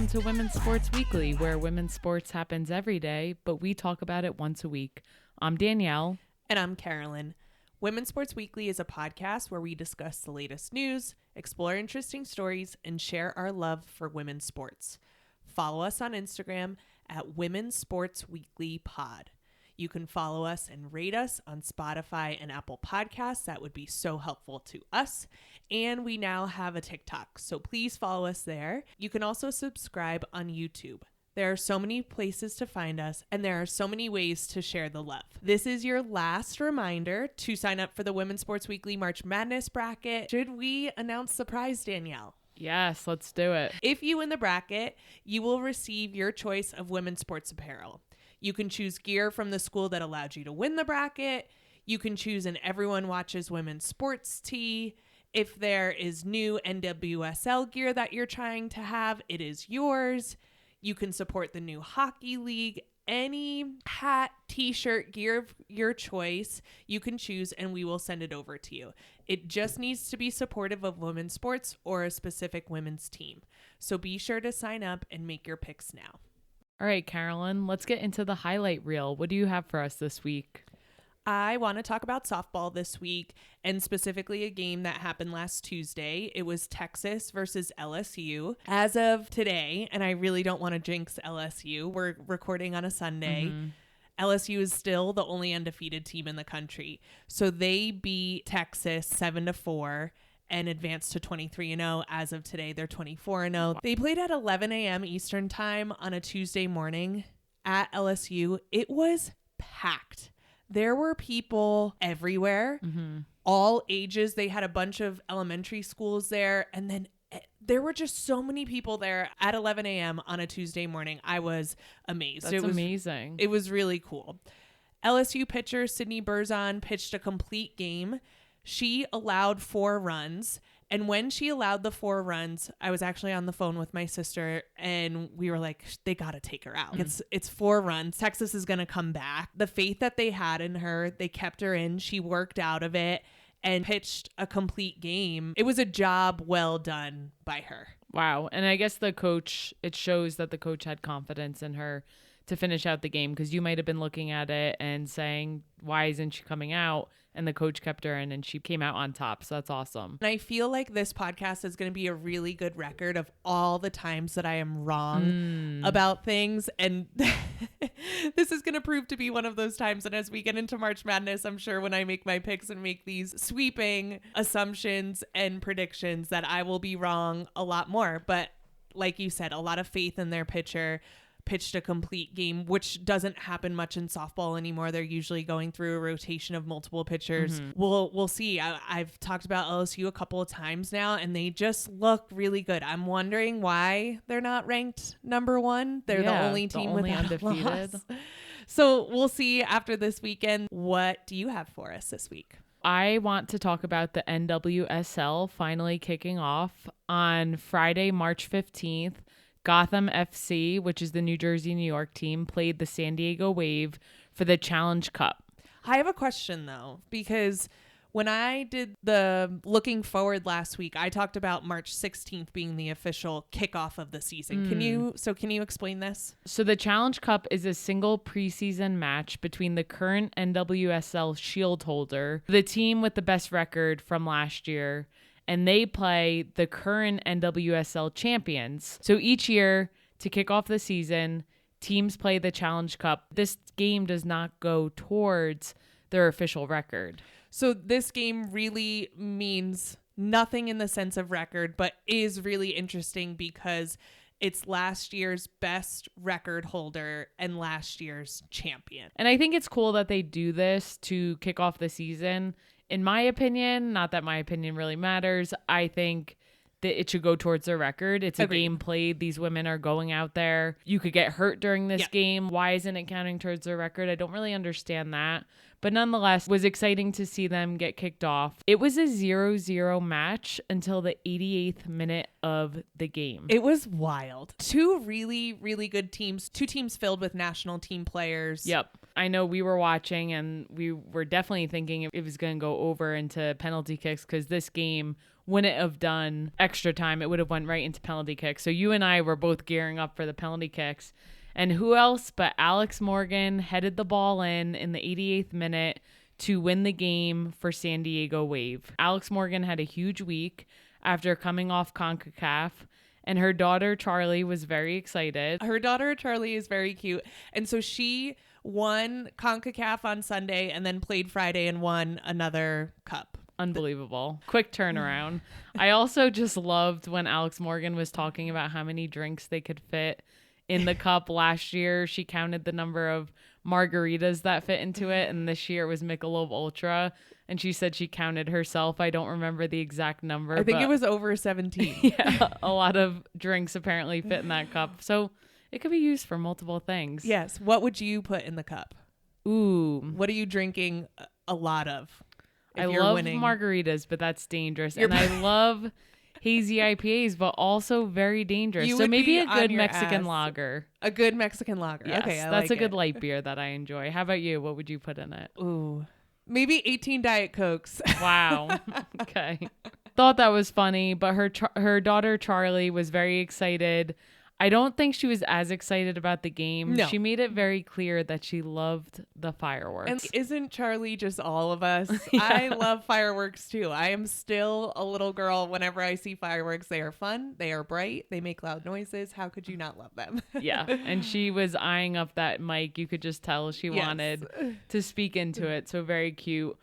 welcome to Women's Sports Weekly, where women's sports happens every day, but we talk about it once a week. I'm Danielle. And I'm Carolyn. Women's Sports Weekly is a podcast where we discuss the latest news, explore interesting stories, and share our love for women's sports. Follow us on Instagram at Women's Sports Weekly Pod. You can follow us and rate us on Spotify and Apple Podcasts. That would be so helpful to us. And we now have a TikTok, so please follow us there. You can also subscribe on YouTube. There are so many places to find us, and there are so many ways to share the love. This is your last reminder to sign up for the Women's Sports Weekly March Madness bracket. Should we announce the prize, Danielle? Yes, let's do it. If you win the bracket, you will receive your choice of women's sports apparel. You can choose gear from the school that allowed you to win the bracket. You can choose an Everyone Watches Women's Sports tee. If there is new NWSL gear that you're trying to have, it is yours. You can support the new hockey league. Any hat, t-shirt, gear of your choice, you can choose and we will send it over to you. It just needs to be supportive of women's sports or a specific women's team. So be sure to sign up and make your picks now. All right, Carolyn, let's get into the highlight reel. What do you have for us this week? I want to talk about softball this week, and specifically a game that happened last Tuesday. It was Texas versus LSU. As of today, and I really don't want to jinx LSU, we're recording on a Sunday. LSU is still the only undefeated team in the country. So they beat Texas 7-4 and advanced to 23-0. As of today, they're 24-0. They played at 11 a.m. Eastern time on a Tuesday morning at LSU. It was packed. There were people everywhere, all ages. They had a bunch of elementary schools there. And then there were just so many people there at 11 a.m. on a Tuesday morning. I was amazed. That's amazing. It was really cool. LSU pitcher Sydney Berzon pitched a complete game. She allowed 4 runs. And when she allowed the 4 runs, I was actually on the phone with my sister and we were like, they got to take her out. It's 4 runs. Texas is going to come back. The faith that they had in her, they kept her in. She worked out of it and pitched a complete game. It was a job well done by her. Wow. And I guess the coach, it shows that the coach had confidence in her to finish out the game, because you might have been looking at it and saying, why isn't she coming out? And the coach kept her in and she came out on top. So that's awesome. And I feel like this podcast is going to be a really good record of all the times that I am wrong about things. And this is going to prove to be one of those times. And as we get into March Madness, I'm sure when I make my picks and make these sweeping assumptions and predictions that I will be wrong a lot more. But like you said, a lot of faith in their pitcher. Pitched a complete game, which doesn't happen much in softball anymore. They're usually going through a rotation of multiple pitchers. We'll see. I've talked about LSU a couple of times now, and they just look really good. I'm wondering why they're not ranked number 1. They're the only team without undefeated. So we'll see after this weekend. What do you have for us this week? I want to talk about the NWSL finally kicking off on Friday, March 15th. Gotham FC, which is the New Jersey, New York team, played the San Diego Wave for the Challenge Cup. I have a question, though, because when I did the looking forward last week, I talked about March 16th being the official kickoff of the season. Can you explain this? So the Challenge Cup is a single preseason match between the current NWSL Shield holder, the team with the best record from last year, and they play the current NWSL champions. So each year, to kick off the season, teams play the Challenge Cup. This game does not go towards their official record. So this game really means nothing in the sense of record, but is really interesting because it's last year's best record holder and last year's champion. And I think it's cool that they do this to kick off the season. In my opinion, not that my opinion really matters, I think that it should go towards their record. It's a game played. These women are going out there. You could get hurt during this game. Why isn't it counting towards their record? I don't really understand that. But nonetheless, it was exciting to see them get kicked off. It was a 0-0 match until the 88th minute of the game. It was wild. 2 really, really good teams. 2 teams filled with national team players. Yep. I know we were watching and we were definitely thinking it was going to go over into penalty kicks because this game wouldn't have done extra time. It would have went right into penalty kicks. So you and I were both gearing up for the penalty kicks. And who else but Alex Morgan headed the ball in the 88th minute to win the game for San Diego Wave. Alex Morgan had a huge week after coming off CONCACAF, and her daughter Charlie was very excited. Her daughter Charlie is very cute. And so she won CONCACAF on Sunday and then played Friday and won another cup. Unbelievable. Quick turnaround. I also just loved when Alex Morgan was talking about how many drinks they could fit in the cup. Last year, she counted the number of margaritas that fit into it, and this year it was Michelob Ultra, and she said she counted herself. I don't remember the exact number. I think it was over 17. Yeah, a lot of drinks apparently fit in that cup, so it could be used for multiple things. Yes. What would you put in the cup? Ooh. What are you drinking a lot of? I love margaritas, but that's dangerous. And I love hazy IPAs, but also very dangerous. So maybe a good Mexican lager. A good Mexican lager. Yes, okay, that's a good light beer that I enjoy. How about you? What would you put in it? Ooh, maybe 18 Diet Cokes. Wow. Okay. Thought that was funny, but her daughter Charlie was very excited. I don't think she was as excited about the game. No. She made it very clear that she loved the fireworks. And isn't Charlie just all of us? Yeah. I love fireworks too. I am still a little girl whenever I see fireworks. They are fun. They are bright. They make loud noises. How could you not love them? Yeah. And she was eyeing up that mic. You could just tell she wanted to speak into it. So very cute.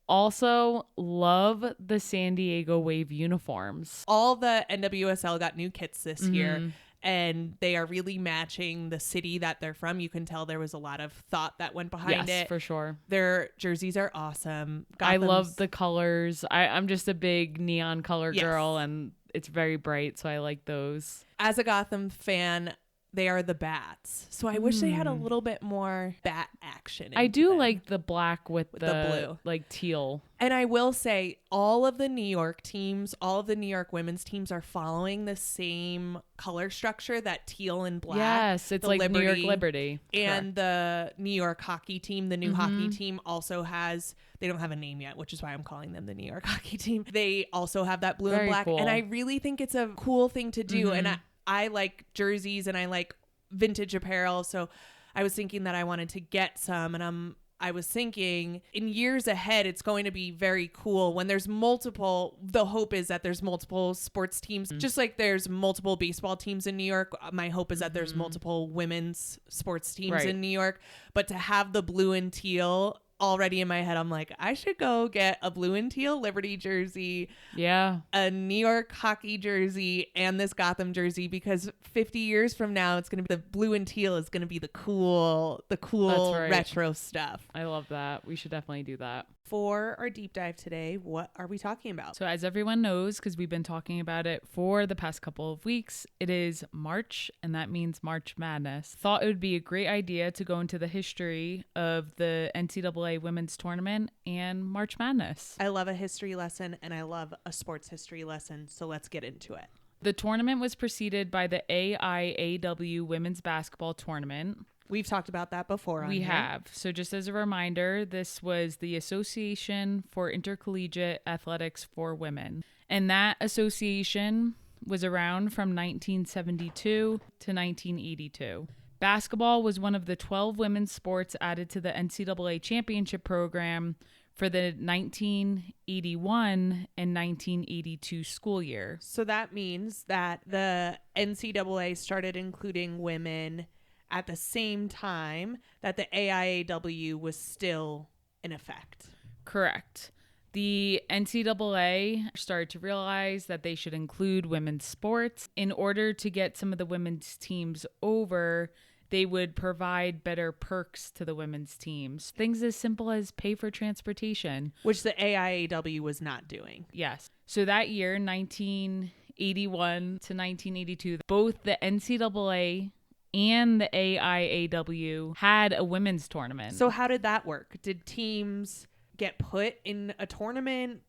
Also, love the San Diego Wave uniforms. All the NWSL got new kits this year. And they are really matching the city that they're from. You can tell there was a lot of thought that went behind it. Yes, for sure. Their jerseys are awesome. I love the colors. I'm just a big neon color girl, and it's very bright, so I like those. As a Gotham fan, they are the bats. So I wish they had a little bit more bat action. I do like the black with the blue, like teal. And I will say all of the New York teams, all of the New York women's teams are following the same color structure, that teal and black. Yes, it's like Liberty, New York Liberty. And the New York hockey team, the new hockey team also has, they don't have a name yet, which is why I'm calling them the New York hockey team. They also have that blue and black. Cool. And I really think it's a cool thing to do. And I like jerseys and I like vintage apparel. So I was thinking that I wanted to get some, and I was thinking in years ahead, it's going to be very cool when there's multiple. The hope is that there's multiple sports teams, just like there's multiple baseball teams in New York. My hope is that there's multiple women's sports teams in New York, but to have the blue and teal already in my head, I'm like, I should go get a blue and teal Liberty jersey, a New York hockey jersey, and this Gotham jersey, because 50 years from now, it's going to be the blue and teal is going to be the cool retro stuff. I love that. We should definitely do that. For our deep dive today, what are we talking about? So as everyone knows, because we've been talking about it for the past couple of weeks, it is March, and that means March Madness. Thought it would be a great idea to go into the history of the NCAA women's tournament and March Madness. I love a history lesson, and I love a sports history lesson, so let's get into it. The tournament was preceded by the AIAW Women's Basketball Tournament. We've talked about that before. We have. So just as a reminder, this was the Association for Intercollegiate Athletics for Women. And that association was around from 1972 to 1982. Basketball was one of the 12 women's sports added to the NCAA championship program for the 1981 and 1982 school year. So that means that the NCAA started including women at the same time that the AIAW was still in effect. Correct. The NCAA started to realize that they should include women's sports. In order to get some of the women's teams over, they would provide better perks to the women's teams. Things as simple as pay for transportation. Which the AIAW was not doing. Yes. So that year, 1981 to 1982, both the NCAA and the AIAW had a women's tournament. So how did that work? Did teams get put in a tournament?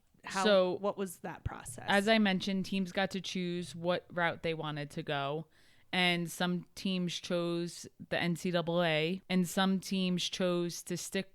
What was that process? As I mentioned, teams got to choose what route they wanted to go. And some teams chose the NCAA, and some teams chose to stick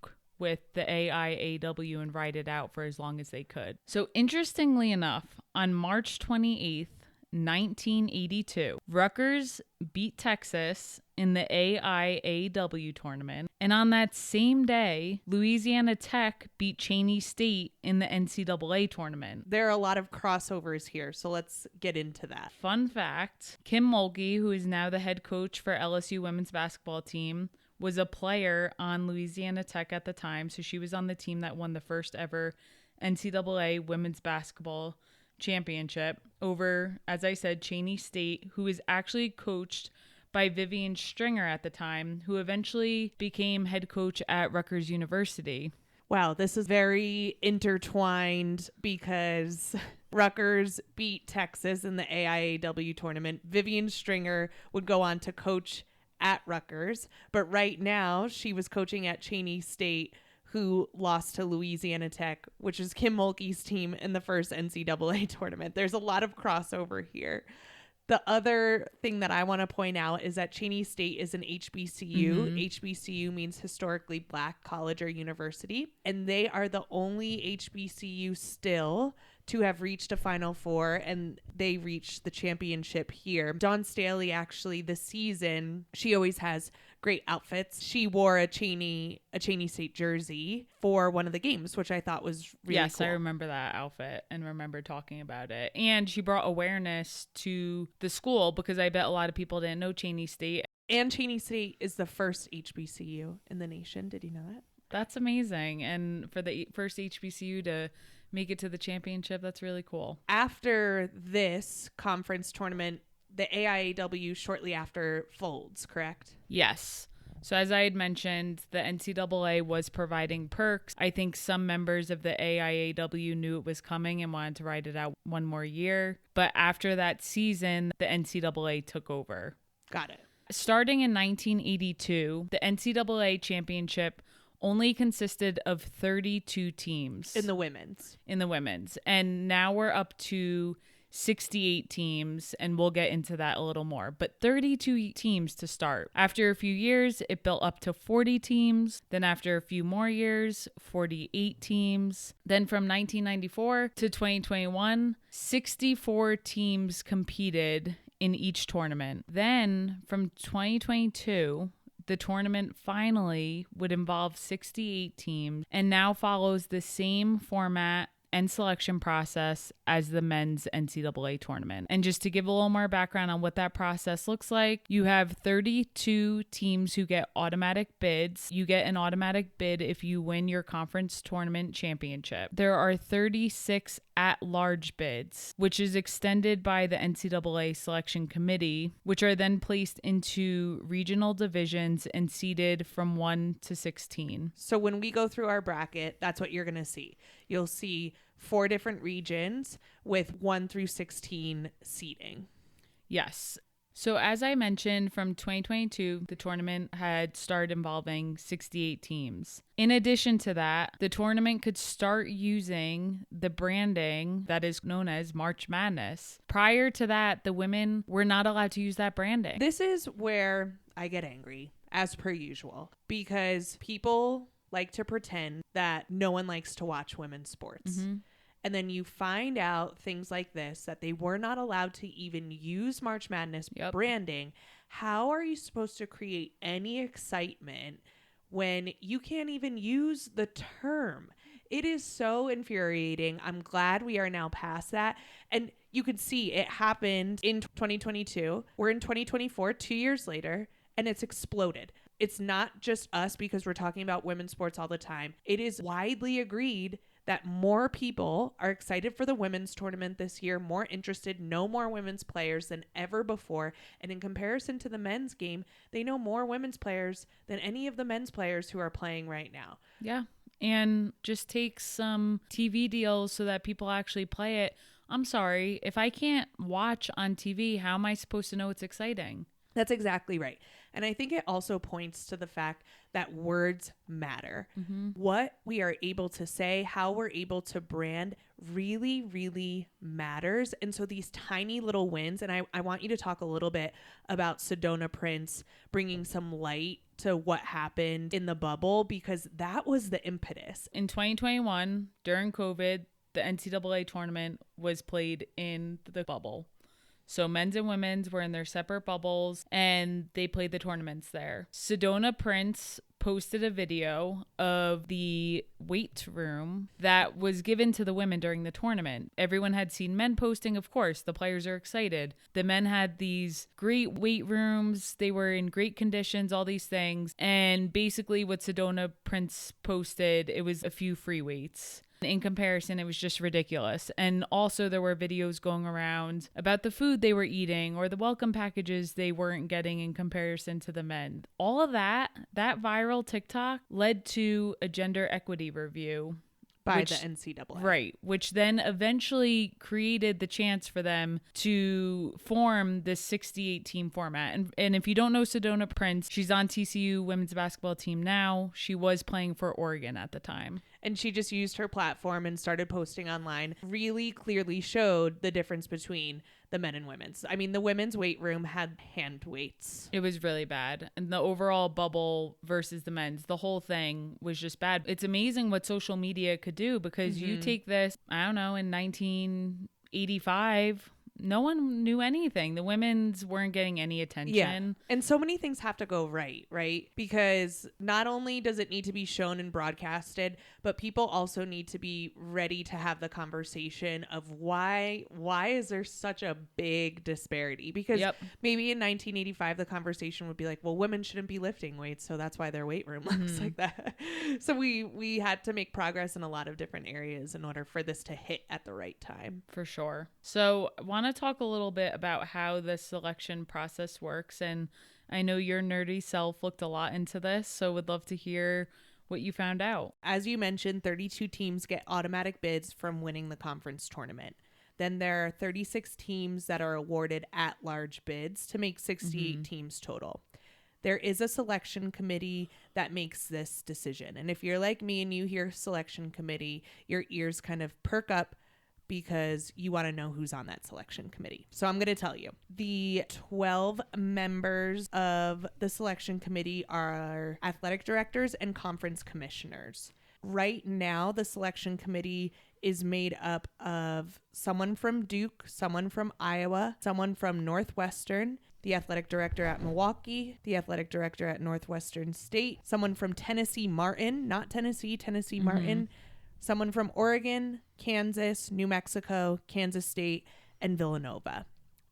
with the AIAW and ride it out for as long as they could. So interestingly enough, on March 28th, 1982, Rutgers beat Texas in the AIAW tournament. And on that same day, Louisiana Tech beat Cheney State in the NCAA tournament. There are a lot of crossovers here, so let's get into that. Fun fact, Kim Mulkey, who is now the head coach for LSU women's basketball team, was a player on Louisiana Tech at the time. So she was on the team that won the first ever NCAA women's basketball championship over, as I said, Cheney State, who was actually coached by Vivian Stringer at the time, who eventually became head coach at Rutgers University. Wow, this is very intertwined because Rutgers beat Texas in the AIAW tournament. Vivian Stringer would go on to coach at Rutgers, but right now she was coaching at Cheney State, who lost to Louisiana Tech, which is Kim Mulkey's team in the first NCAA tournament. There's a lot of crossover here. The other thing that I want to point out is that Cheney State is an HBCU. HBCU means historically black college or university, and they are the only HBCU still to have reached a Final Four, and they reached the championship here. Dawn Staley, actually, this season, she always has great outfits. She wore a Cheney State jersey for one of the games, which I thought was really cool. I remember that outfit and remember talking about it. And she brought awareness to the school because I bet a lot of people didn't know Cheney State. And Cheney State is the first HBCU in the nation. Did you know that? That's amazing. And for the first HBCU to make it to the championship, that's really cool. After this conference tournament, the AIAW shortly after folds, correct? Yes. So as I had mentioned, the NCAA was providing perks. I think some members of the AIAW knew it was coming and wanted to ride it out one more year. But after that season, the NCAA took over. Got it. Starting in 1982, the NCAA championship only consisted of 32 teams. In the women's. And now we're up to 68 teams, and we'll get into that a little more. But 32 teams to start. After a few years, it built up to 40 teams. Then after a few more years, 48 teams. Then from 1994 to 2021, 64 teams competed in each tournament. Then from 2022, the tournament finally would involve 68 teams and now follows the same format and selection process as the men's NCAA tournament. And just to give a little more background on what that process looks like, you have 32 teams who get automatic bids. You get an automatic bid if you win your conference tournament championship. There are 36 at-large bids, which is extended by the NCAA selection committee, which are then placed into regional divisions and seeded from 1 to 16. So when we go through our bracket, that's what you're going to see. You'll see 4 different regions with 1 through 16 seeding. Yes. So as I mentioned, from 2022, the tournament had started involving 68 teams. In addition to that, the tournament could start using the branding that is known as March Madness. Prior to that, the women were not allowed to use that branding. This is where I get angry, as per usual, because people like to pretend that no one likes to watch women's sports. And then you find out things like this, that they were not allowed to even use March Madness branding. How are you supposed to create any excitement when you can't even use the term? It is so infuriating. I'm glad we are now past that. And you could see it happened in 2022. We're in 2024, 2 years later, and it's exploded. It's not just us because we're talking about women's sports all the time. It is widely agreed that more people are excited for the women's tournament this year, more interested, know more women's players than ever before. And in comparison to the men's game, they know more women's players than any of the men's players who are playing right now. Yeah. And just take some TV deals so that people actually play it. I'm sorry, if I can't watch on TV, how am I supposed to know it's exciting? That's exactly right. And I think it also points to the fact that words matter. Mm-hmm. What we are able to say, how we're able to brand really, really matters. And so these tiny little wins, and I want you to talk a little bit about Sedona Prince bringing some light to what happened in the bubble, because that was the impetus. In 2021, during COVID, the NCAA tournament was played in the bubble. So men's and women's were in their separate bubbles and they played the tournaments there. Sedona Prince posted a video of the weight room that was given to the women during the tournament. Everyone had seen men posting, of course. The players are excited. The men had these great weight rooms. They were in great conditions, all these things. And basically what Sedona Prince posted, it was a few free weights. In comparison, it was just ridiculous. And also there were videos going around about the food they were eating or the welcome packages they weren't getting in comparison to the men. All of that viral TikTok led to a gender equity review By the NCAA. Right. Which then eventually created the chance for them to form this 68 team format. And if you don't know Sedona Prince, she's on TCU women's basketball team now. She was playing for Oregon at the time. And she just used her platform and started posting online, really clearly showed the difference between the men and women's. I mean, the women's weight room had hand weights. It was really bad. And the overall bubble versus the men's, the whole thing was just bad. It's amazing what social media could do, because you take this, I don't know, in 1985, no one knew anything. The women's weren't getting any attention. Yeah. And so many things have to go right? Because not only does it need to be shown and broadcasted, but people also need to be ready to have the conversation of why is there such a big disparity? Because maybe in 1985, the conversation would be like, well, women shouldn't be lifting weights, so that's why their weight room looks like that. So we had to make progress in a lot of different areas in order for this to hit at the right time. For sure. So I want to talk a little bit about how the selection process works. And I know your nerdy self looked a lot into this, so would love to hear what you found out. As you mentioned, 32 teams get automatic bids from winning the conference tournament. Then there are 36 teams that are awarded at-large bids to make 68 teams total. There is a selection committee that makes this decision. And if you're like me and you hear selection committee, your ears kind of perk up, because you want to know who's on that selection committee. So I'm going to tell you. The 12 members of the selection committee are athletic directors and conference commissioners. Right now, the selection committee is made up of someone from Duke, someone from Iowa, someone from Northwestern, the athletic director at Milwaukee, the athletic director at Northwestern State, someone from Tennessee Martin, not Tennessee, Martin, someone from Oregon, Kansas, New Mexico, Kansas State, and Villanova.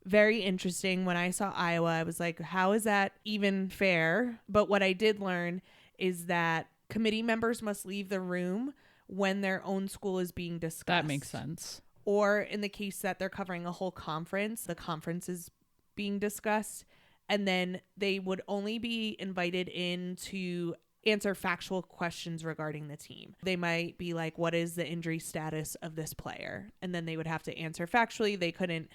Very interesting. When I saw Iowa, I was like, how is that even fair? But what I did learn is that committee members must leave the room when their own school is being discussed. That makes sense. Or in the case that they're covering a whole conference, the conference is being discussed. And then they would only be invited in to answer factual questions regarding the team. They might be like, what is the injury status of this player? And then they would have to answer factually. They couldn't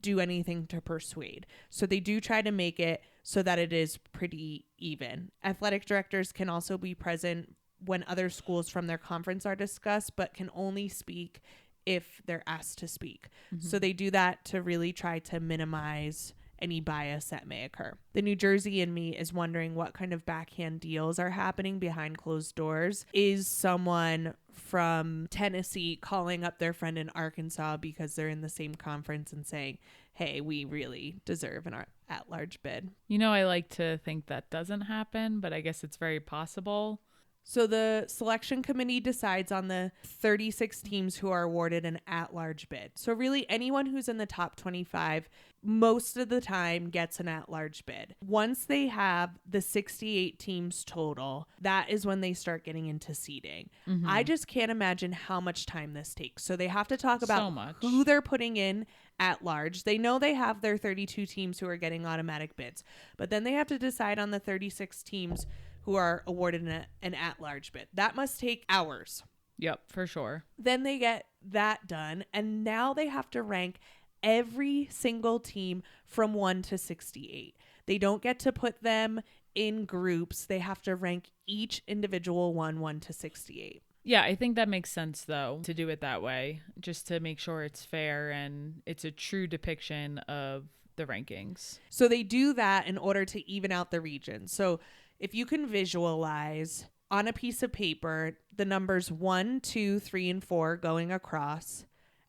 do anything to persuade. So they do try to make it so that it is pretty even. Athletic directors can also be present when other schools from their conference are discussed, but can only speak if they're asked to speak. So they do that to really try to minimize any bias that may occur. The New Jersey in me is wondering what kind of backhand deals are happening behind closed doors. Is someone from Tennessee calling up their friend in Arkansas because they're in the same conference and saying, hey, we really deserve an at-large bid? You know, I like to think that doesn't happen, but I guess it's very possible. So the selection committee decides on the 36 teams who are awarded an at-large bid. So really anyone who's in the top 25 most of the time gets an at-large bid. Once they have the 68 teams total, that is when they start getting into seeding. I just can't imagine how much time this takes. So they have to talk about who they're putting in at large. They know they have their 32 teams who are getting automatic bids, but then they have to decide on the 36 teams who are awarded an at-large bid. That must take hours. Yep, for sure. Then they get that done, and now they have to rank every single team from 1 to 68. They don't get to put them in groups. They have to rank each individual 1 to 68. Yeah, I think that makes sense, though, to do it that way, just to make sure it's fair and it's a true depiction of the rankings. So they do that in order to even out the regions. So if you can visualize on a piece of paper the numbers 1, 2, 3, and 4 going across,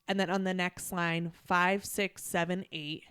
and then on the next line 5, 6, 7, 8,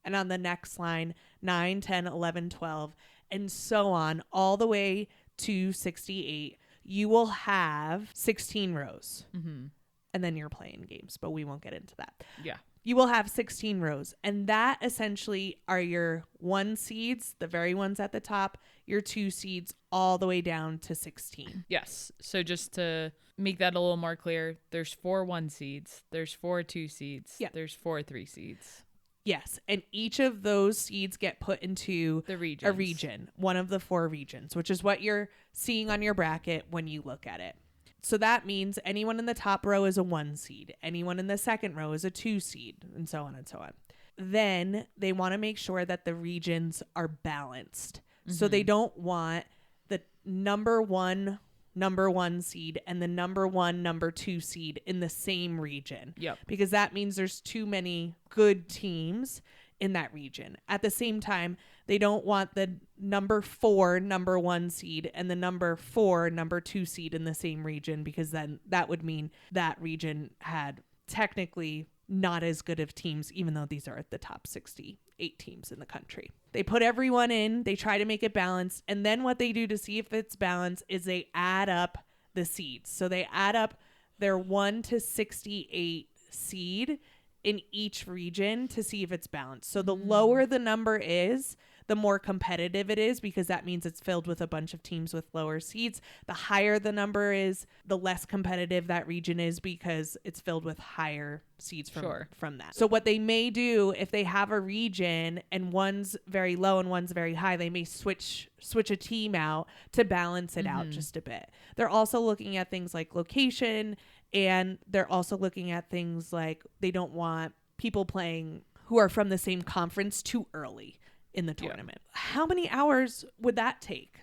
and on the next line 9, 10, 11, 12, and so on all the way to 68, you will have 16 rows. Mm-hmm. And then you're playing games, but we won't get into that. Yeah. You will have 16 rows, and that essentially are your 1 seeds, the very ones at the top, your 2 seeds, all the way down to 16. Yes. So just to make that a little more clear, there's 4 1 seeds, there's 4 2 seeds, there's 4 3 seeds. Yes, and each of those seeds get put into the regions. A region, one of the 4 regions, which is what you're seeing on your bracket when you look at it. So that means anyone in the top row is a 1 seed. Anyone in the second row is a 2 seed, and so on and so on. Then they want to make sure that the regions are balanced. Mm-hmm. So they don't want the number 1 seed and the number 1, number 2 seed in the same region. Yep. Because that means there's too many good teams in that region. At the same time, they don't want the number 4, number 1 seed and the number 4, number 2 seed in the same region, because then that would mean that region had technically not as good of teams, even though these are at the top 68 teams in the country. They put everyone in, they try to make it balanced, and then what they do to see if it's balanced is they add up the seeds. So they add up their 1 to 68 seed in each region to see if it's balanced. So the lower the number is, the more competitive it is, because that means it's filled with a bunch of teams with lower seeds. The higher the number is, the less competitive that region is, because it's filled with higher seeds from that. So what they may do, if they have a region and one's very low and one's very high, they may switch a team out to balance it out just a bit. They're also looking at things like location, and they're also looking at things like they don't want people playing who are from the same conference too early in the tournament. Yeah. How many hours would that take?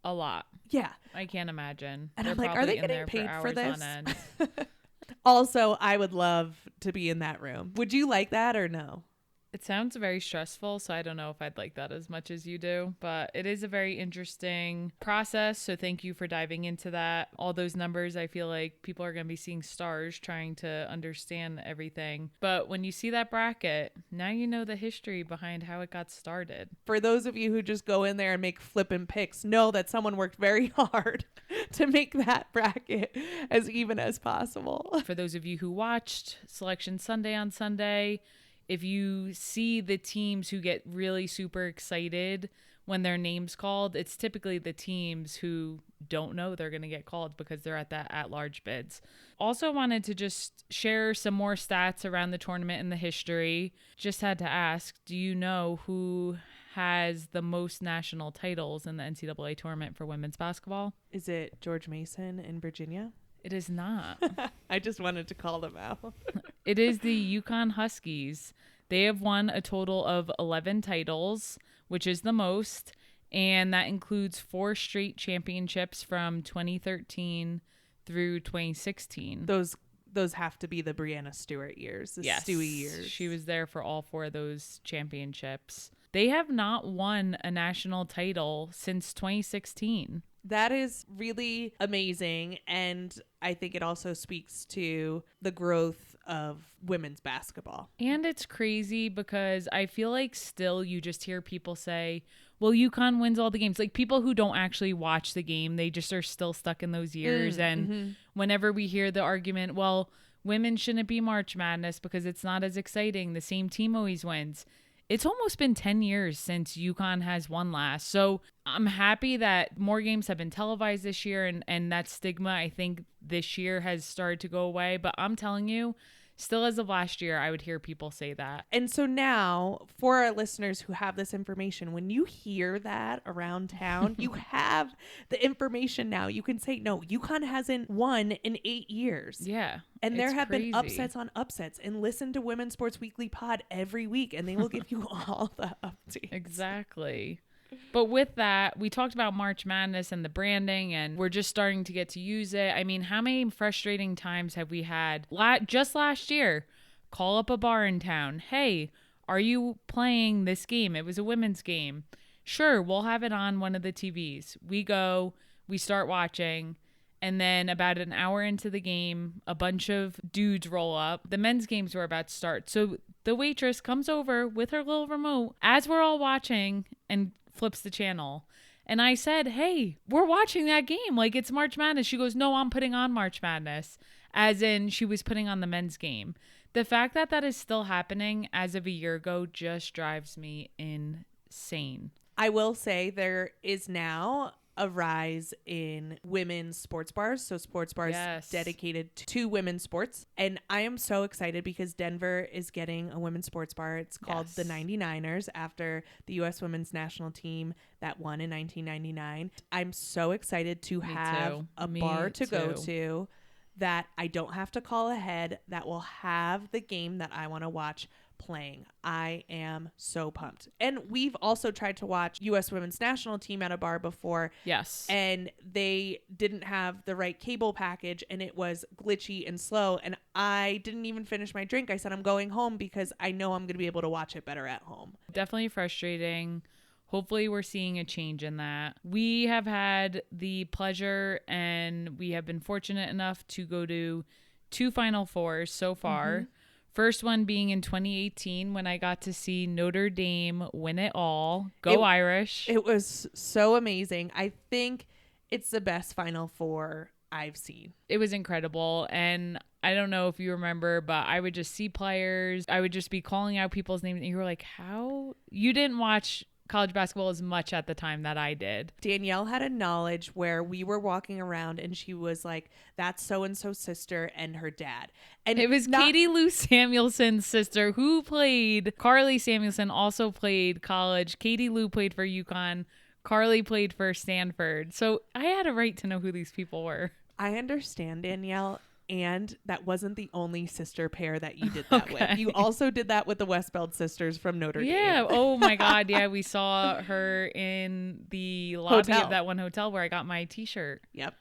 A lot. Yeah. I can't imagine. And They're I'm like, are they getting paid for this? Also, I would love to be in that room. Would you like that or no? It sounds very stressful, so I don't know if I'd like that as much as you do, but it is a very interesting process, so thank you for diving into that. All those numbers, I feel like people are going to be seeing stars trying to understand everything. But when you see that bracket, now you know the history behind how it got started. For those of you who just go in there and make flippin' picks, know that someone worked very hard to make that bracket as even as possible. For those of you who watched Selection Sunday on Sunday, if you see the teams who get really super excited when their name's called, it's typically the teams who don't know they're going to get called because they're at that at-large bids. Also wanted to just share some more stats around the tournament and the history. Just had to ask, do you know who has the most national titles in the NCAA tournament for women's basketball? Is it George Mason in Virginia? It is not. I just wanted to call them out. It is the UConn Huskies. They have won a total of 11 titles, which is the most, and that includes 4 straight championships from 2013 through 2016. Those have to be the Brianna Stewart years, the Stewie years. She was there for all 4 of those championships. They have not won a national title since 2016. That is really amazing, and I think it also speaks to the growth of women's basketball. And it's crazy because I feel like still you just hear people say, well, UConn wins all the games. Like people who don't actually watch the game, they just are still stuck in those years. And whenever we hear the argument, well, women shouldn't be March Madness because it's not as exciting, the same team always wins. It's almost been 10 years since UConn has won last. So I'm happy that more games have been televised this year, and that stigma, I think, this year has started to go away. But I'm telling you, still as of last year, I would hear people say that. And so now, for our listeners who have this information, when you hear that around town, you have the information now. You can say, no, UConn hasn't won in 8 years. Yeah. And there have crazy. been upsets on upsets. And listen to Women's Sports Weekly Pod every week, and they will give you all the updates. Exactly. But with that, we talked about March Madness and the branding, and we're just starting to get to use it. I mean, how many frustrating times have we had just last year? Call up a bar in town. Hey, are you playing this game? It was a women's game. Sure, we'll have it on one of the TVs. We go, we start watching, and then about an hour into the game, a bunch of dudes roll up. The men's games were about to start. So the waitress comes over with her little remote as we're all watching and flips the channel. And I said, hey, we're watching that game. Like, it's March Madness. She goes, no, I'm putting on March Madness. As in, she was putting on the men's game. The fact that that is still happening as of a year ago just drives me insane. I will say there is now a rise in women's sports bars. So sports bars dedicated to women's sports. And I am so excited because Denver is getting a women's sports bar. It's called the 99ers after the U.S. women's national team that won in 1999. I'm so excited to have a bar to go to that I don't have to call ahead, that will have the game that I want to watch playing. I am so pumped. And we've also tried to watch U.S. women's national team at a bar before. Yes. And they didn't have the right cable package and it was glitchy and slow. And I didn't even finish my drink. I said, I'm going home because I know I'm going to be able to watch it better at home. Definitely frustrating. Hopefully we're seeing a change in that. We have had the pleasure and we have been fortunate enough to go to 2 Final Fours so far. Mm-hmm. First one being in 2018 when I got to see Notre Dame win it all. Go Irish. It was so amazing. I think it's the best Final Four I've seen. It was incredible. And I don't know if you remember, but I would just see players. I would just be calling out people's names. And you were like, how? You didn't watch college basketball as much at the time that I did. Danielle had a knowledge where we were walking around and she was like, that's so-and-so's sister and her dad. And it was Katie Lou Samuelson's sister who played. Carly Samuelson also played college. Katie Lou played for UConn. Carly played for Stanford. So I had a right to know who these people were. I understand, Danielle. And that wasn't the only sister pair that you did that with. You also did that with the Westbeld sisters from Notre Dame. Yeah. Oh, my God. Yeah, we saw her in the lobby of that one hotel where I got my T-shirt. Yep.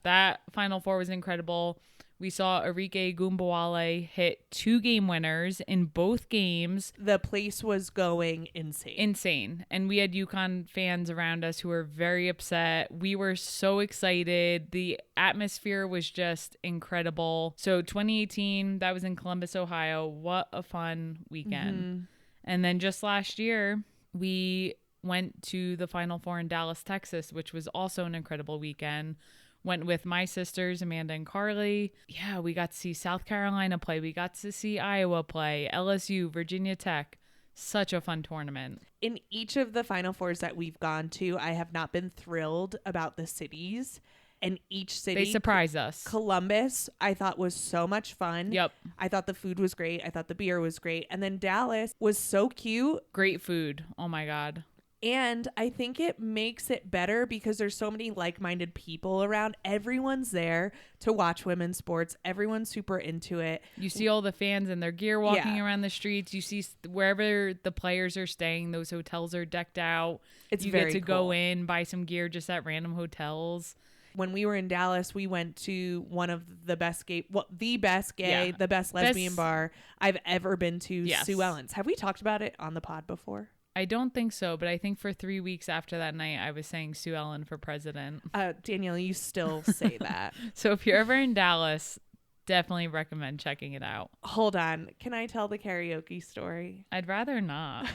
That Final Four was incredible. We saw Arike Gumbawale hit 2 game winners in both games. The place was going insane. And we had UConn fans around us who were very upset. We were so excited. The atmosphere was just incredible. So 2018, that was in Columbus, Ohio. What a fun weekend. Mm-hmm. And then just last year, we went to the Final Four in Dallas, Texas, which was also an incredible weekend. Went with my sisters, Amanda and Carly. Yeah, we got to see South Carolina play. We got to see Iowa play, LSU, Virginia Tech. Such a fun tournament. In each of the Final Fours that we've gone to, I have not been thrilled about the cities. And each city, they surprise us. Columbus, I thought was so much fun. Yep. I thought the food was great. I thought the beer was great. And then Dallas was so cute. Great food. Oh, my God. And I think it makes it better because there's so many like-minded people around. Everyone's there to watch women's sports. Everyone's super into it. You see all the fans in their gear walking around the streets. You see wherever the players are staying, those hotels are decked out. You get to go in, buy some gear just at random hotels. When we were in Dallas, we went to one of the best the best lesbian bar I've ever been to, Sue Ellen's. Have we talked about it on the pod before? I don't think so, but I think for 3 weeks after that night, I was saying Sue Ellen for president. Danielle, you still say that. So if you're ever in Dallas, definitely recommend checking it out. Hold on. Can I tell the karaoke story? I'd rather not.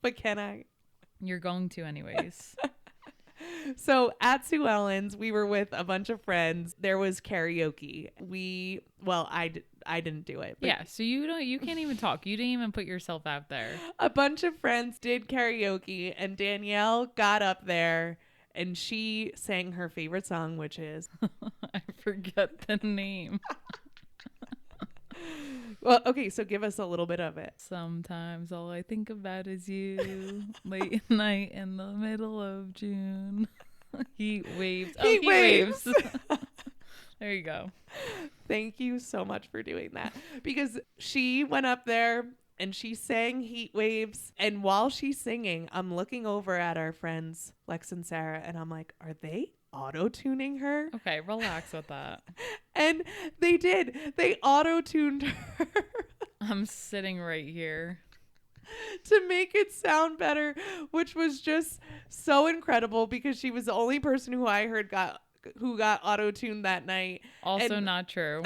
But can I? You're going to anyways. So at Sue Ellen's, we were with a bunch of friends. There was karaoke. I didn't do it. Yeah, so you can't even talk. You didn't even put yourself out there. A bunch of friends did karaoke, and Danielle got up there and she sang her favorite song, which is I forget the name. Well, okay, so give us a little bit of it. Sometimes all I think about is you. Late night in the middle of June. Heat waves. Oh, heat waves. There you go. Thank you so much for doing that, because she went up there and she sang Heat Waves. And while she's singing, I'm looking over at our friends, Lex and Sarah, and I'm like, are they auto-tuning her? Okay, relax with that. And they did. They auto-tuned her I'm sitting right here. to make it sound better, which was just so incredible, because she was the only person who I heard got auto-tuned that night. Also And not true.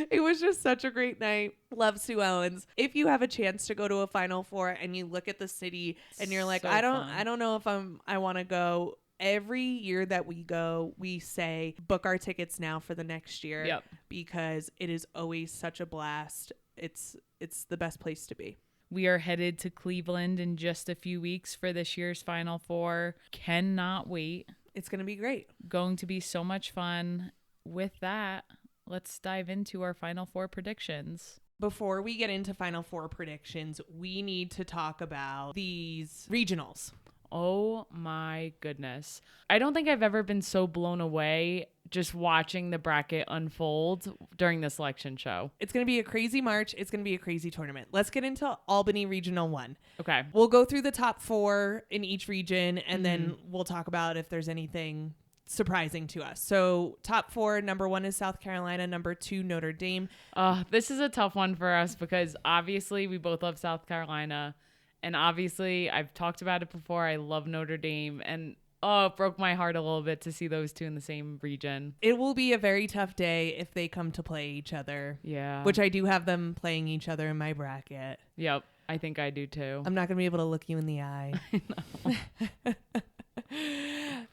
it was just such a great night. Love Sue Ellens. If you have a chance to go to a Final Four and you look at the city and you're like, So I fun. don't know if I want to go. Every year that we go, we say book our tickets now for the next year. Yep. Because it is always such a blast. It's the best place to be. We are headed to Cleveland in just a few weeks for this year's Final Four. Cannot wait. It's going to be great. Going to be so much fun. With that, let's dive into our Final Four predictions. Before we get into Final Four predictions, we need to talk about these regionals. Oh my goodness. I don't think I've ever been so blown away just watching the bracket unfold during the selection show. It's going to be a crazy March. It's going to be a crazy tournament. Let's get into Albany Regional 1. Okay. We'll go through the top 4 in each region, and then we'll talk about if there's anything surprising to us. So top 4, number 1 is South Carolina, number 2 Notre Dame. This is a tough one for us because obviously we both love South Carolina. And obviously, I've talked about it before. I love Notre Dame. And it broke my heart a little bit to see those two in the same region. It will be a very tough day if they come to play each other. Yeah. Which I do have them playing each other in my bracket. Yep. I think I do too. I'm not going to be able to look you in the eye.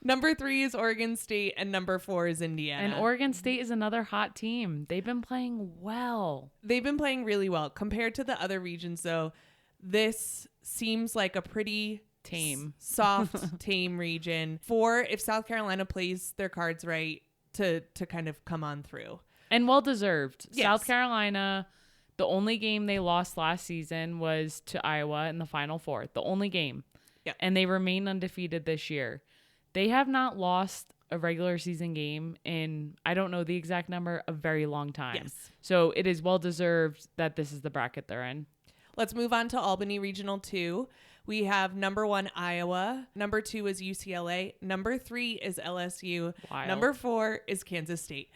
Number 3 is Oregon State, and number 4 is Indiana. And Oregon State is another hot team. They've been playing well. They've been playing really well. Compared to the other regions, though, this seems like a pretty soft, tame region for if South Carolina plays their cards right to kind of come on through. And well deserved. Yes. South Carolina, the only game they lost last season was to Iowa in the Final Four. The only game. Yep. And they remain undefeated this year. They have not lost a regular season game in, I don't know the exact number, a very long time. Yes. So it is well deserved that this is the bracket they're in. Let's move on to Albany Regional 2. We have number 1, Iowa. Number 2 is UCLA. Number 3 is LSU. Wild. Number 4 is Kansas State.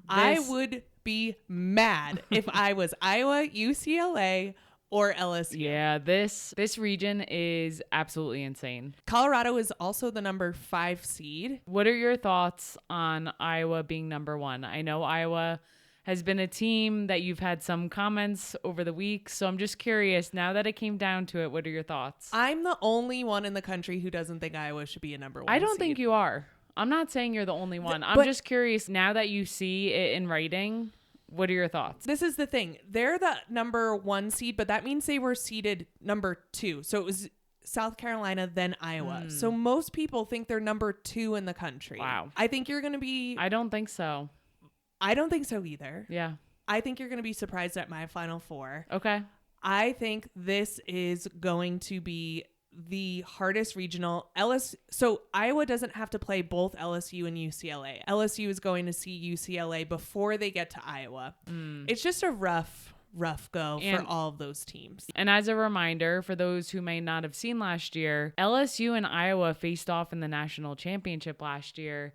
I would be mad if I was Iowa, UCLA, or LSU. Yeah, this region is absolutely insane. Colorado is also the number 5 seed. What are your thoughts on Iowa being number 1? I know Iowa has been a team that you've had some comments over the week. So I'm just curious, now that it came down to it, what are your thoughts? I'm the only one in the country who doesn't think Iowa should be a number 1 I don't seed. think you are. I'm not saying you're the only one. I'm just curious, now that you see it in writing, what are your thoughts? This is the thing. They're the number 1 seed, but that means they were seeded number 2. So it was South Carolina, then Iowa. So most people think they're number 2 in the country. Wow. I think you're going to be... I don't think so. I don't think so either. Yeah. I think you're going to be surprised at my Final Four. Okay. I think this is going to be the hardest regional. So Iowa doesn't have to play both LSU and UCLA. LSU is going to see UCLA before they get to Iowa. It's just a rough go for all of those teams. And as a reminder, for those who may not have seen last year, LSU and Iowa faced off in the national championship last year.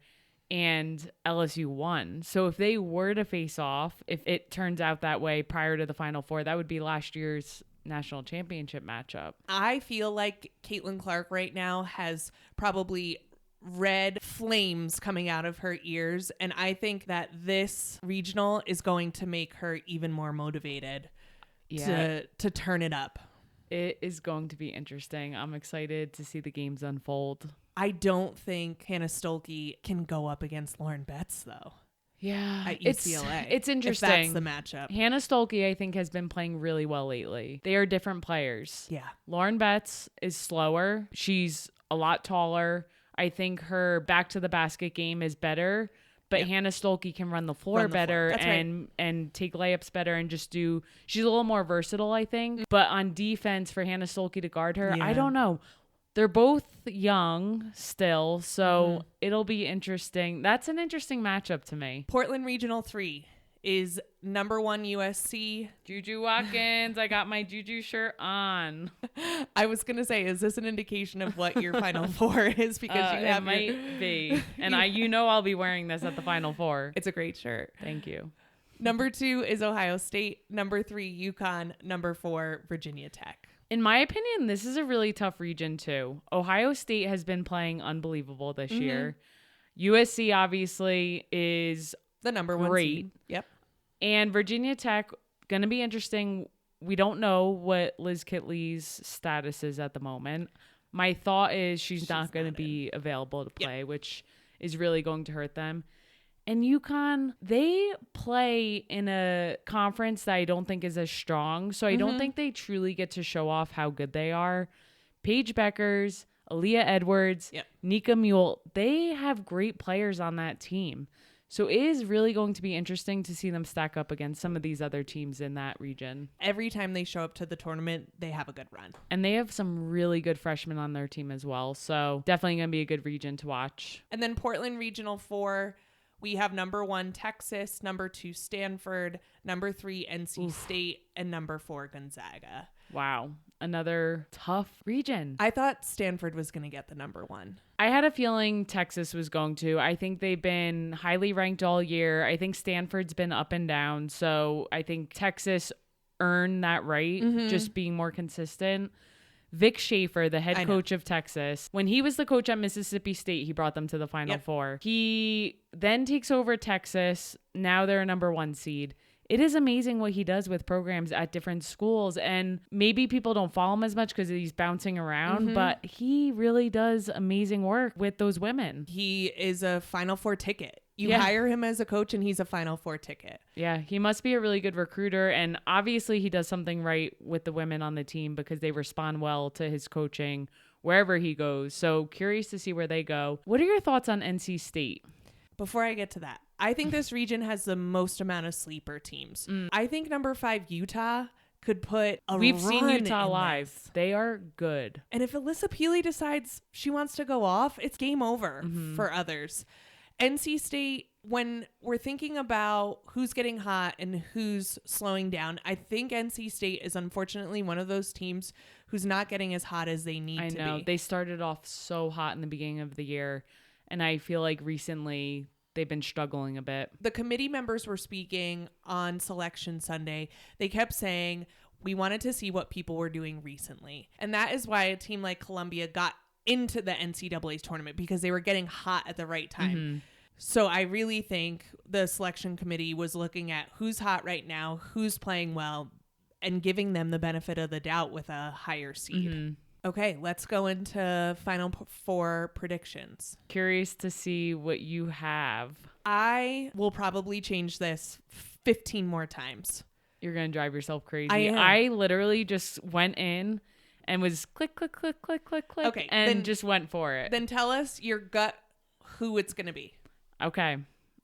And LSU won. So if they were to face off, if it turns out that way prior to the Final Four, that would be last year's national championship matchup. I feel like Caitlin Clark right now has probably red flames coming out of her ears. And I think that this regional is going to make her even more motivated to turn it up. It is going to be interesting. I'm excited to see the games unfold. I don't think Hannah Stolke can go up against Lauren Betts, though. Yeah. At UCLA. It's interesting. If that's the matchup. Hannah Stolke, I think, has been playing really well lately. They are different players. Yeah. Lauren Betts is slower. She's a lot taller. I think her back to the basket game is better, but Hannah Stolke can run the floor better and take layups better and just do. She's a little more versatile, I think. But on defense, for Hannah Stolke to guard her, I don't know. They're both young still, so it'll be interesting. That's an interesting matchup to me. Portland Regional 3 is number 1 USC. Juju Watkins. I got my Juju shirt on. I was going to say, is this an indication of what your Final Four is? Because you have might be. And I'll be wearing this at the Final Four. It's a great shirt. Thank you. Number 2 is Ohio State. Number 3, UConn. Number 4, Virginia Tech. In my opinion, this is a really tough region too. Ohio State has been playing unbelievable this year. USC obviously is the number 1 seed. Yep. And Virginia Tech, going to be interesting. We don't know what Liz Kitley's status is at the moment. My thought is she's not going to be available to play, which is really going to hurt them. And UConn, they play in a conference that I don't think is as strong. So I don't think they truly get to show off how good they are. Paige Beckers, Aaliyah Edwards, Nika Mule, they have great players on that team. So it is really going to be interesting to see them stack up against some of these other teams in that region. Every time they show up to the tournament, they have a good run. And they have some really good freshmen on their team as well. So definitely going to be a good region to watch. And then Portland Regional 4, we have number 1 Texas, number 2 Stanford, number 3 NC State, and number 4 Gonzaga. Wow. Another tough region. I thought Stanford was going to get the number 1. I had a feeling Texas was going to. I think they've been highly ranked all year. I think Stanford's been up and down. So I think Texas earned that right, just being more consistent. Vic Schaefer, the head coach of Texas, when he was the coach at Mississippi State, he brought them to the Final Four. He then takes over Texas. Now they're a number 1 seed. It is amazing what he does with programs at different schools. And maybe people don't follow him as much because he's bouncing around, but he really does amazing work with those women. He is a Final Four ticket. You hire him as a coach and he's a Final Four ticket. Yeah, he must be a really good recruiter. And obviously he does something right with the women on the team because they respond well to his coaching wherever he goes. So curious to see where they go. What are your thoughts on NC State? Before I get to that, I think this region has the most amount of sleeper teams. I think number 5 Utah could put a We've run seen Utah in live. this. They are good. And if Alyssa Peely decides she wants to go off, it's game over for others. NC State, when we're thinking about who's getting hot and who's slowing down, I think NC State is unfortunately one of those teams who's not getting as hot as they need to be. I know. They started off so hot in the beginning of the year, and I feel like recently they've been struggling a bit. The committee members were speaking on Selection Sunday. They kept saying, we wanted to see what people were doing recently. And that is why a team like Columbia got into the NCAA tournament, because they were getting hot at the right time. So I really think the selection committee was looking at who's hot right now, who's playing well, and giving them the benefit of the doubt with a higher seed. Okay, let's go into Final Four predictions. Curious to see what you have. I will probably change this 15 more times. You're going to drive yourself crazy. I am. I literally just went in and was click, click, click, click, click, click, okay, and then, just went for it. Then tell us your gut who it's going to be. Okay.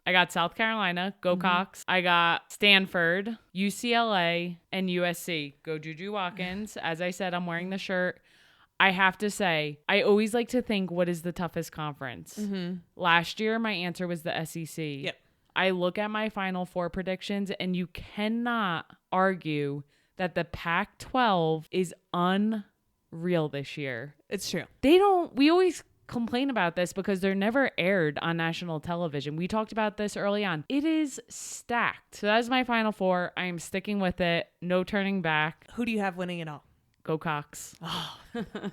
I got South Carolina, go Cox. I got Stanford, UCLA, and USC. Go Juju Watkins. As I said, I'm wearing the shirt. I have to say, I always like to think, what is the toughest conference? Last year, my answer was the SEC. Yep. I look at my Final Four predictions, and you cannot argue that the Pac-12 is unreal this year. It's true. We always complain about this because they're never aired on national television. We talked about this early on. It is stacked. So that's my Final Four. I am sticking with it. No turning back. Who do you have winning it all? Go Cox. Oh,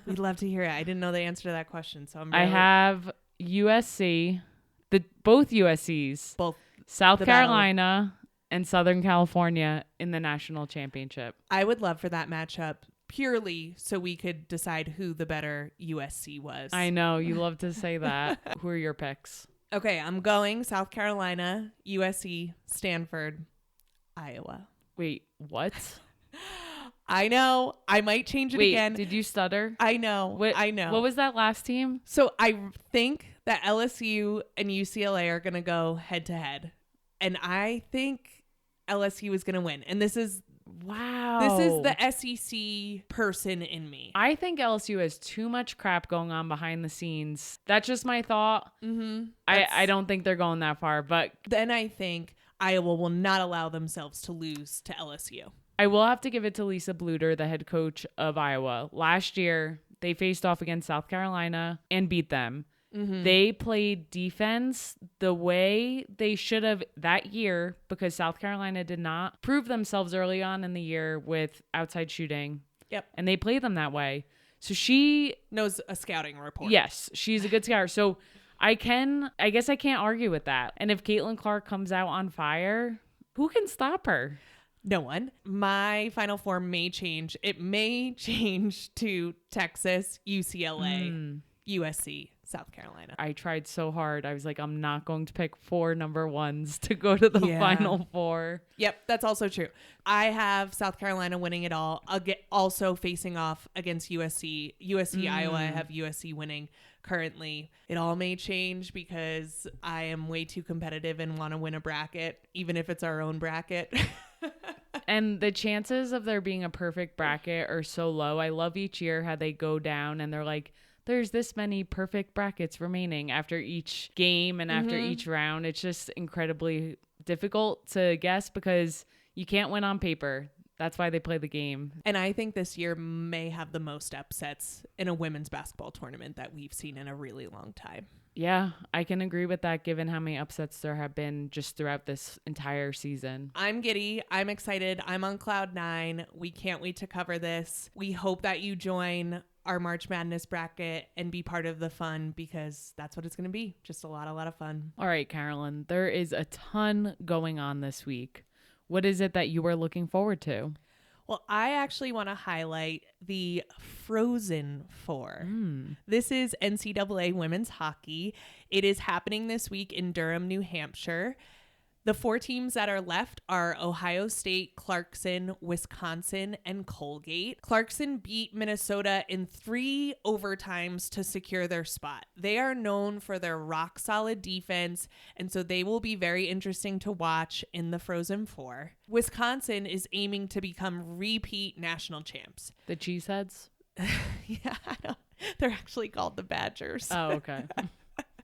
we'd love to hear it. I didn't know the answer to that question. So I have USC, both USCs, both South Carolina and Southern California in the national championship. I would love for that matchup purely so we could decide who the better USC was. I know. You love to say that. Who are your picks? Okay, I'm going South Carolina, USC, Stanford, Iowa. Wait, what? I know. I might change it again. Did you stutter? I know. I know. What was that last team? So I think that LSU and UCLA are going to go head to head. And I think LSU is going to win. And this is the SEC person in me. I think LSU has too much crap going on behind the scenes. That's just my thought. I don't think they're going that far. But then I think Iowa will not allow themselves to lose to LSU. I will have to give it to Lisa Bluter, the head coach of Iowa. Last year, they faced off against South Carolina and beat them. They played defense the way they should have that year because South Carolina did not prove themselves early on in the year with outside shooting. Yep. And they played them that way. So she knows a scouting report. Yes, she's a good scouter. So I guess I can't argue with that. And if Caitlin Clark comes out on fire, who can stop her? No one. My Final Four may change. It may change to Texas, UCLA, USC, South Carolina. I tried so hard. I was like, I'm not going to pick 4 number ones to go to the Final Four. Yep, that's also true. I have South Carolina winning it all. I'll get also facing off against USC. Iowa, I have USC winning currently. It all may change because I am way too competitive and want to win a bracket, even if it's our own bracket. And the chances of there being a perfect bracket are so low. I love each year how they go down and they're like, there's this many perfect brackets remaining after each game and after each round. It's just incredibly difficult to guess because you can't win on paper. That's why they play the game. And I think this year may have the most upsets in a women's basketball tournament that we've seen in a really long time. Yeah, I can agree with that given how many upsets there have been just throughout this entire season. I'm giddy. I'm excited. I'm on cloud 9. We can't wait to cover this. We hope that you join our March Madness bracket and be part of the fun because that's what it's going to be. Just a lot of fun. All right, Carolyn, there is a ton going on this week. What is it that you are looking forward to? Well, I actually want to highlight the Frozen Four. This is NCAA women's hockey. It is happening this week in Durham, New Hampshire. The 4 teams that are left are Ohio State, Clarkson, Wisconsin, and Colgate. Clarkson beat Minnesota in 3 overtimes to secure their spot. They are known for their rock-solid defense, and so they will be very interesting to watch in the Frozen Four. Wisconsin is aiming to become repeat national champs. The Cheeseheads? Yeah, I don't. They're actually called the Badgers. Oh, okay.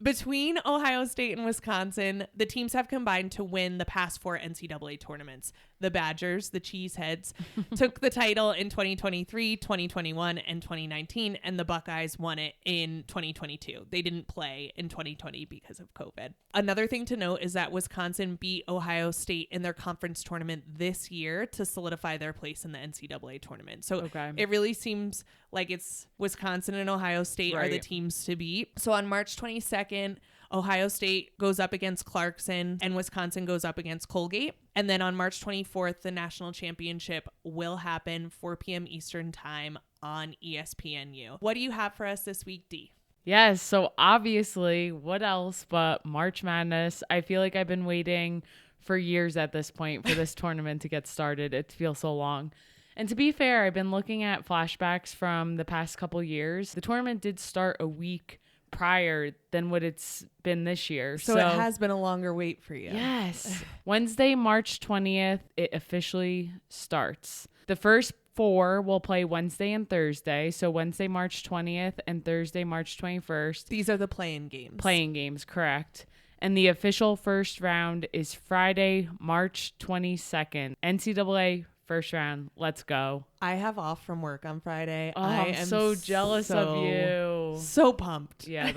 Between Ohio State and Wisconsin, the teams have combined to win the past 4 NCAA tournaments. The Badgers, the Cheeseheads, took the title in 2023, 2021, and 2019, and the Buckeyes won it in 2022. They didn't play in 2020 because of COVID. Another thing to note is that Wisconsin beat Ohio State in their conference tournament this year to solidify their place in the NCAA tournament. So It really seems like it's Wisconsin and Ohio State are the teams to beat. So on March 22nd, Ohio State goes up against Clarkson and Wisconsin goes up against Colgate. And then on March 24th, the national championship will happen 4 p.m. Eastern time on ESPNU. What do you have for us this week, Dee? Yes, so obviously, what else but March Madness? I feel like I've been waiting for years at this point for this tournament to get started. It feels so long. And to be fair, I've been looking at flashbacks from the past couple years. The tournament did start a week prior than what it's been this year. So it has been a longer wait for you. Yes. Wednesday, March 20th, it officially starts. The first 4 will play Wednesday and Thursday. So Wednesday, March 20th and Thursday, March 21st. These are the play-in games. Play-in games, correct. And the official first round is Friday, March 22nd. NCAA first round. Let's go. I have off from work on Friday. Oh, I I'm am so jealous of you. So pumped. Yeah,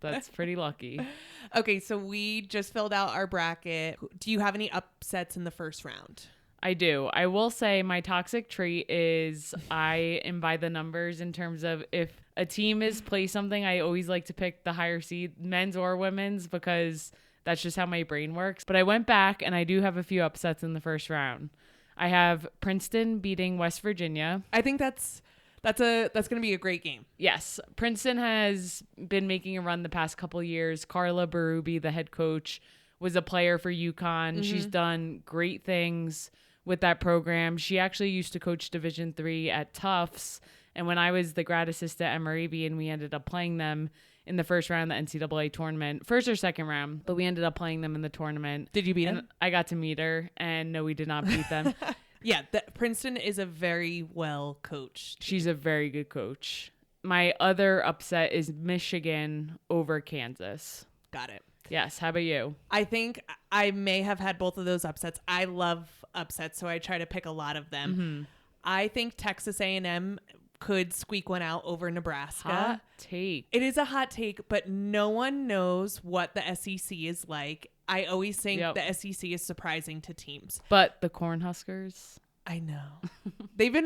that's pretty lucky. Okay, so we just filled out our bracket. Do you have any upsets in the first round? I do. I will say my toxic trait is I am by the numbers in terms of if a team is play something, I always like to pick the higher seed, men's or women's, because that's just how my brain works. But I went back and I do have a few upsets in the first round. I have Princeton beating West Virginia. I think that's going to be a great game. Yes. Princeton has been making a run the past couple years. Carla Berube, the head coach, was a player for UConn. She's done great things with that program. She actually used to coach Division III at Tufts. And when I was the grad assistant at Moravian, we ended up playing them in the first round of the NCAA tournament, first or second round, but we ended up playing them in the tournament. Did you beat them? I got to meet her, and no, we did not beat them. Yeah, Princeton is a very well coached. She's a very good coach. My other upset is Michigan over Kansas. Got it. Yes. How about you? I think I may have had both of those upsets. I love upsets, so I try to pick a lot of them. Mm-hmm. I think Texas A&M could squeak one out over Nebraska. Hot take. It is a hot take, but no one knows what the SEC is like. I always think the SEC is surprising to teams. But the Cornhuskers? I know. They're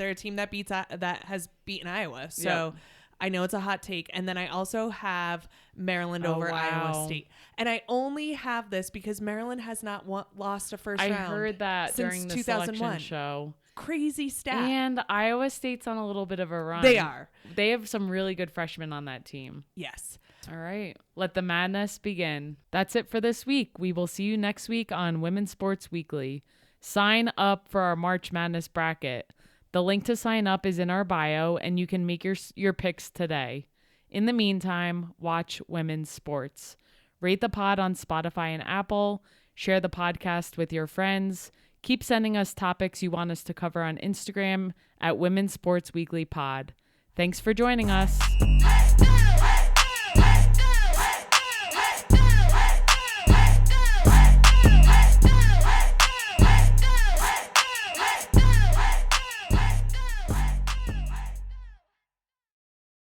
a team that has beaten Iowa. So I know it's a hot take. And then I also have Maryland over Iowa State. And I only have this because Maryland has not lost a first round. I heard that during the 2001 selection show. Crazy stat. And Iowa State's on a little bit of a run. They are. They have some really good freshmen on that team. Yes. All right. Let the madness begin. That's it for this week. We will see you next week on Women's Sports Weekly. Sign up for our March Madness bracket. The link to sign up is in our bio, and you can make your picks today. In the meantime, watch women's sports. Rate the pod on Spotify and Apple. Share the podcast with your friends. Keep sending us topics you want us to cover on Instagram at Women's Sports Weekly Pod. Thanks for joining us.